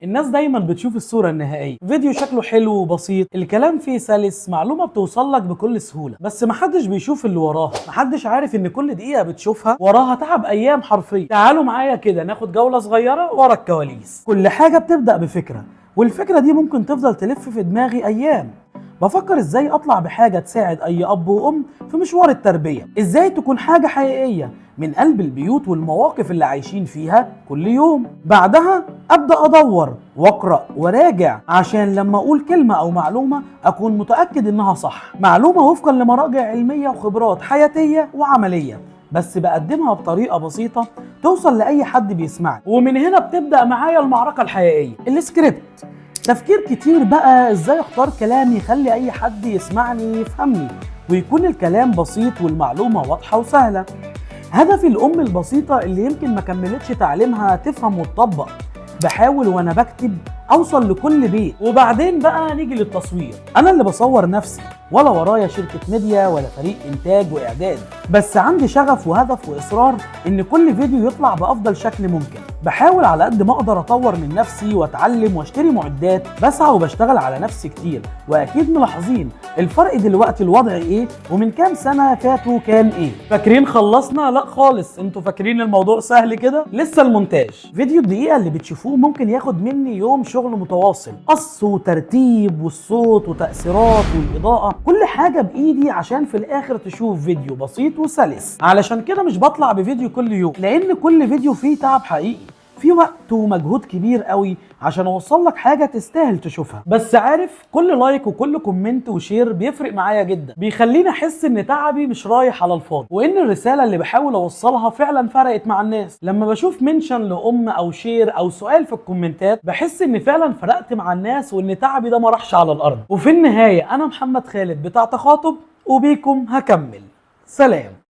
الناس دايما بتشوف الصورة النهائية، فيديو شكله حلو وبسيط، الكلام فيه سلس، معلومة بتوصل لك بكل سهولة، بس محدش بيشوف اللي وراها، محدش عارف ان كل دقيقة بتشوفها وراها تعب ايام حرفيا. تعالوا معايا كده ناخد جولة صغيرة ورا الكواليس. كل حاجة بتبدأ بفكرة، والفكرة دي ممكن تفضل تلف في دماغي ايام. بفكر ازاي اطلع بحاجة تساعد اي اب وام في مشوار التربية، ازاي تكون حاجة حقيقية من قلب البيوت والمواقف اللي عايشين فيها كل يوم. بعدها ابدأ ادور واقرأ وراجع عشان لما اقول كلمة او معلومة اكون متأكد انها صح، معلومة وفقا لمراجع علمية وخبرات حياتية وعملية، بس بقدمها بطريقة بسيطة توصل لأي حد بيسمعني. ومن هنا بتبدأ معايا المعركة الحقيقية، السكريبت. تفكير كتير بقى ازاي اختار كلام يخلي اي حد يسمعني يفهمني، ويكون الكلام بسيط والمعلومة واضحة وسهلة. هدفي الام البسيطة اللي يمكن ما كملتش تعليمها تفهم وتطبق. بحاول وانا بكتب اوصل لكل بيت. وبعدين بقى نيجي للتصوير، انا اللي بصور نفسي، ولا ورايا شركة ميديا ولا فريق انتاج واعداد، بس عندي شغف وهدف واصرار ان كل فيديو يطلع بافضل شكل ممكن. بحاول على قد ما اقدر اطور من نفسي واتعلم واشتري معدات، بسعى وبشتغل على نفسي كتير. واكيد ملاحظين الفرق دلوقتي الوضع ايه ومن كام سنة فاتوا كان ايه. فاكرين خلصنا؟ لا خالص، انتوا فاكرين الموضوع سهل كده؟ لسه المونتاج. فيديو الدقيقة اللي بتشوفوه ممكن ياخد مني يوم شغل متواصل، قص وترتيب والصوت وتأثيرات والإضاءة، كل حاجة بإيدي عشان في الآخر تشوف فيديو بسيط وسلس. علشان كده مش بطلع بفيديو كل يوم، لأن كل فيديو فيه تعب حقيقي، في وقت ومجهود كبير قوي عشان اوصل لك حاجه تستاهل تشوفها. بس عارف، كل لايك وكل كومنت وشير بيفرق معايا جدا، بيخليني احس ان تعبي مش رايح على الفاضي، وان الرساله اللي بحاول اوصلها فعلا فرقت مع الناس. لما بشوف منشن لام او شير او سؤال في الكومنتات بحس ان فعلا فرقت مع الناس، وان تعبي ده ما راحش على الارض. وفي النهايه انا محمد خالد بتاع تخاطب، وبيكم هكمل. سلام.